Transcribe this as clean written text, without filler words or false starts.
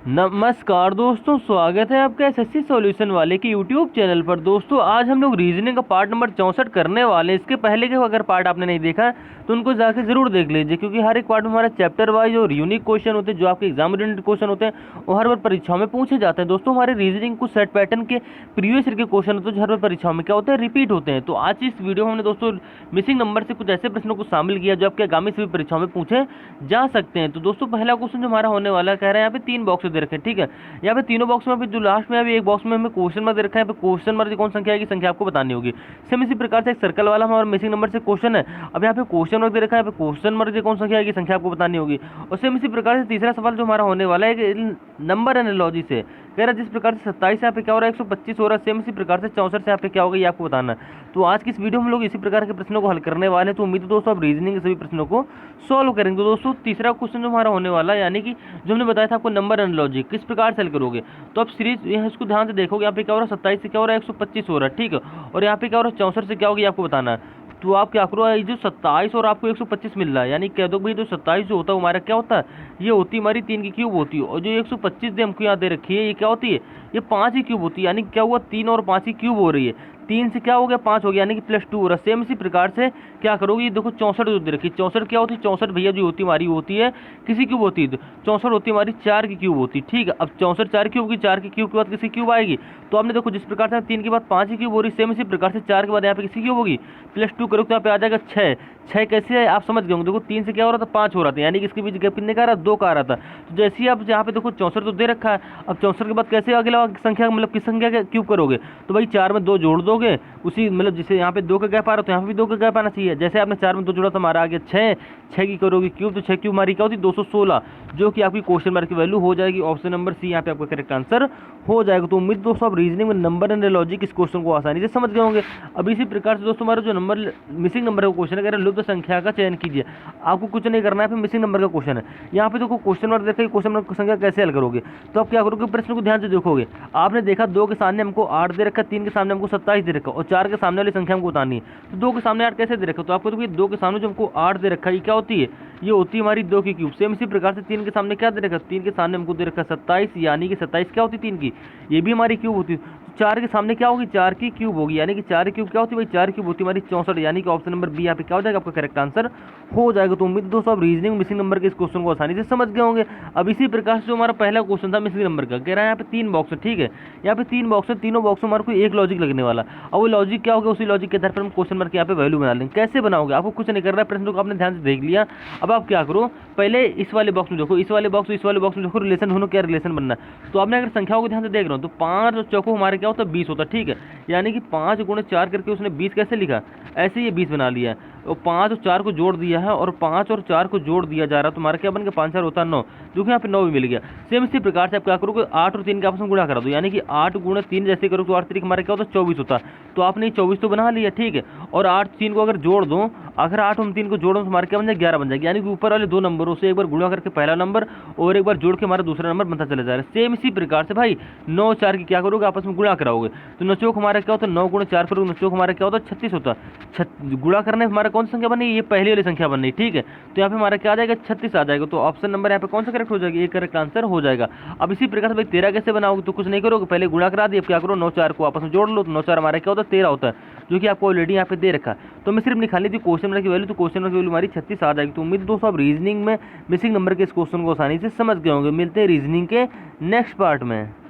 नमस्कार दोस्तों, स्वागत है आपका एसएससी सॉल्यूशन वाले की यूट्यूब चैनल पर। दोस्तों आज हम लोग रीजनिंग का पार्ट नंबर 64 करने वाले हैं। इसके पहले के अगर पार्ट आपने नहीं देखा तो उनको जाके जरूर देख लीजिए, क्योंकि हर एक पार्ट में हमारा चैप्टर वाइज और यूनिक क्वेश्चन होते हैं जो आपके एग्जाम ओरिएंटेड क्वेश्चन होते हैं और हर बार परीक्षाओं में पूछे जाते हैं। दोस्तों हमारे रीजनिंग कुछ सेट पैटर्न के प्रीवियस ईयर के क्वेश्चन होते हैं जो हर बार परीक्षाओं में क्या होते हैं, रिपीट होते हैं। तो आज इस वीडियो में हमने दोस्तों मिसिंग नंबर से कुछ ऐसे प्रश्नों को शामिल किया जो आपके आगामी सभी परीक्षाओं में पूछे जा सकते हैं। तो दोस्तों पहला क्वेश्चन जो हमारा होने वाला है, कह रहे हैं यहाँ पे 3 बॉक्स दे रखे हैं, ठीक है। यहाँ पे तीनों बॉक्स में अभी जो लास्ट में अभी एक बॉक्स में हमें क्वेश्चन मार्क दे रखा है, यहाँ पे क्वेश्चन मार्क कौन संख्या है की संख्या आपको बतानी होगी। सेम इसी प्रकार से एक सर्कल वाला हमारा मिसिंग नंबर से क्वेश्चन है, अब यहाँ पे क्वेश्चन मार्क दे रखा है, यहाँ पे क्वेश्चन मार्क कौन संख्या है की संख्या आपको बतानी होगी। और सेम इसी प्रकार से तीसरा सवाल जो हमारा होने वाला है नंबर एनालॉजी से, कह रहा है जिस प्रकार से 27 यहाँ पे क्या हो रहा है 125 हो रहा है, सेम इसी प्रकार से 64 से यहाँ पे क्या होगा ये आपको बताना है। तो आज की इस वीडियो में हम लोग इसी प्रकार के प्रश्नों को हल करने वाले हैं। तो उम्मीद है दोस्तों आप रीजनिंग के सभी प्रश्नों को सॉल्व करेंगे। तो दोस्तों तीसरा क्वेश्चन जो हमारा होने वाला है, यानी कि जो हमने बताया था आपको नंबर एनालॉजी किस प्रकार से हल करोगे, तो आप सीरीज इसको ध्यान से देखोगे। यहाँ पे क्या हो रहा है 27 से क्या हो रहा है 125 हो रहा है, ठीक है। और यहाँ पे क्या हो रहा है 64 से क्या होगा ये आपको बताना है। तो आप क्या करो, ये जो 27 और आपको 125 मिल रहा है, यानी कह दो भाई जो 27 जो होता है हमारा क्या होता है, ये होती है हमारी 3 की क्यूब होती है। और जो 125 दे हमको यहाँ दे रखी है ये क्या होती है, ये 5 की क्यूब होती है। यानी क्या हुआ 3 और 5 की क्यूब हो रही है, 3 से क्या हो गया 5 हो गया, यानी कि +2 हो रहा है। सेम इसी प्रकार से क्या करोगे, ये देखो 64 जो दे रखी है, 64 क्या होती है, 64 भैया जो होती है हमारी होती है किसी क्यूब होती है, 64 होती है हमारी 4 की क्यूब होती है, ठीक है। अब 64 4 क्यूब की, 4 की क्यूब के बाद किसी क्यूब आएगी। तो आपने देखो जिस प्रकार से 3 के बाद 5 की क्यूब हो रही, सेम इसी प्रकार से 4 के बाद यहाँ पे किसी क्यूब होगी, +2 करो तो यहाँ पे आ जाएगा 6। 6 कैसे है आप समझ गए होंगे, देखो 3 से क्या हो रहा था 5 हो रहा था, यानी कि इसके बीच गैप कितने का आ रहा, 2 का आ रहा था। तो जैसे ही आप यहाँ पे देखो 64 तो दे रखा है, अब 64 के बाद कैसे अगला संख्या मतलब किस संख्या का क्यूब करोगे, तो भाई 4 में 2 जोड़ दोगे, उसी मतलब जैसे यहाँ पे 2 का गैप आ रहा तो यहाँ पे भी 2 का गैप आना चाहिए। जैसे आपने 4 में 2 जोड़ा तो हमारा आ गया 6, 6 की करोगे क्यूब, तो 6 क्यूब हमारी क्या होती 216, जो कि आपकी क्वेश्चन मार्क की वैल्यू हो जाएगी। ऑप्शन नंबर सी यहाँ पे आपका करेक्ट आंसर हो जाएगा। तो उम्मीद दोस्तों आप रीजनिंग में नंबर एंड लॉजिक इस क्वेश्चन को आसानी से समझ गए होंगे। अब इसी प्रकार से दोस्तों हमारा जो नंबर मिसिंग नंबर का क्वेश्चन है, कह रहे लुप्त संख्या का चयन कीजिए। आपको कुछ नहीं करना है, फिर मिसिंग नंबर का क्वेश्चन है। यहाँ पे देखो क्वेश्चन मार्क देखा, क्वेश्चन मार्क संख्या कैसे हल करोगे, तो आप क्या करोगे, प्रश्न को ध्यान से देखोगे। आपने देखा 2 के सामने हमको 8 दे रखा, 3 के सामने हमको 27 दे रखा और 4 के सामने वाली संख्या हमको बतानी है। तो 2 के सामने 8 कैसे दे रखा, तो आपको देखिए 2 के सामने जो हमको 8 दे रखा है ये क्या होती है, ये होती है हमारी 2 की क्यूब। सेम इसी प्रकार से 3 के सामने क्या दे रखा, 3 के सामने हमको दे रखा 27, यानी कि 27 क्या होती है 3 की, ये भी हमारी क्यूब होती है। 4 के सामने क्या होगी, 4 की क्यूब होगी, यानी कि 4 क्यूब क्या होती है भाई, 4 क्यूब होती है हमारी 64, यानी कि ऑप्शन नंबर बी यहाँ पे क्या हो जाएगा आपका करेक्ट आंसर हो जाएगा। तो उम्मीद दोस्तों आप रीजनिंग मिसिंग नंबर के इस क्वेश्चन को आसानी से समझ गए होंगे। अब इसी प्रकार से जो हमारा पहला क्वेश्चन था मिसिंग नंबर का, कह रहा है यहाँ पे 3 बॉक्स है, ठीक है। यहाँ पे 3 बॉक्स है, तीनों बॉक्स में हमारे को एक लॉजिक लगने वाला। अब वो लॉजिक क्या होगा, उसी लॉजिक के आधार पर हम क्वेश्चन मार्क यहाँ पे वैल्यू बना लेंगे। कैसे बनाओगे, आपको कुछ नहीं करना है, प्रश्न को आपने ध्यान से देख लिया। अब आप क्या करो, पहले इस वाले बॉक्स में देखो, इस वाले बॉक्स इस वाले बॉक्स में देखो रिलेशन दोनों क्या रिलेशन बनना है। तो आपने अगर संख्याओं को ध्यान से देख रहा हूँ तो 5 और चौको हमारे क्या होता है 20 होता है, ठीक है। यानी कि 5 गुणे 4 करके उसने 20 कैसे लिखा, ऐसे ये 20 बना लिया है। और 5 और 4 को जोड़ दिया है और 5 और 4 को जोड़ दिया जा रहा है, तो हमारा क्या बन गया 5 4 होता है 9, जो कि यहाँ पे 9 भी मिल गया। सेम इसी प्रकार से आप क्या करोगे, 8 और 3 का आपस में गुणा करा दो, यानी कि 8 गुणे 3 जैसे करो तो 8 तरीक हमारा क्या होता है 24 होता है। तो आपने 24 तो बना लिया, ठीक है। और 8 3 को अगर जोड़ दो, अगर 8 और 3 को जोड़ो तो हमारे क्या बन जाएगा 11 बन जाएगी। यानी कि ऊपर वाले 2 नंबरों से एक बार गुणा करके पहला नंबर और एक बार जोड़ के हमारा दूसरा नंबर बनता चला जा रहा है। सेम इसी प्रकार से भाई 9 4 की क्या करोगे, आपस में गुणा कराओगे, तो नचोक हमारा क्या होता है 9 गुणे 4 करोगे, नचोक हमारा क्या होता है 36 होता है। गुणा करने हमारा कौन सी संख्या बनी, ये पहली वाली संख्या बन रही, ठीक है। तो यहाँ पे हमारा क्या आ जाएगा 36 आ जाएगा। तो ऑप्शन नंबर यहाँ पे कौन सा करेक्ट हो जाएगा, ये करेक्ट आंसर हो जाएगा। अब इसी प्रकार से भाई 13 कैसे बनाओगे, तो कुछ नहीं करोगे, पहले गुणा करा दिए, क्या करो 9 4 को आपस में जोड़ लो, तो 9 4 हमारा क्या होता है 13 होता है, जो कि आपको ऑलरेडी यहाँ पे दे रखा। तो मैं सिर्फ निकालनी थी क्वेश्चन नंबर की वैल्यू, तो क्वेश्चन नंबर की वैल्यू हमारी 36 आ जाएगी। तो उम्मीद दोस्तों आप रीजनिंग में मिसिंग नंबर के इस क्वेश्चन को आसानी से समझ गए होंगे। मिलते हैं रीजनिंग के नेक्स्ट पार्ट में।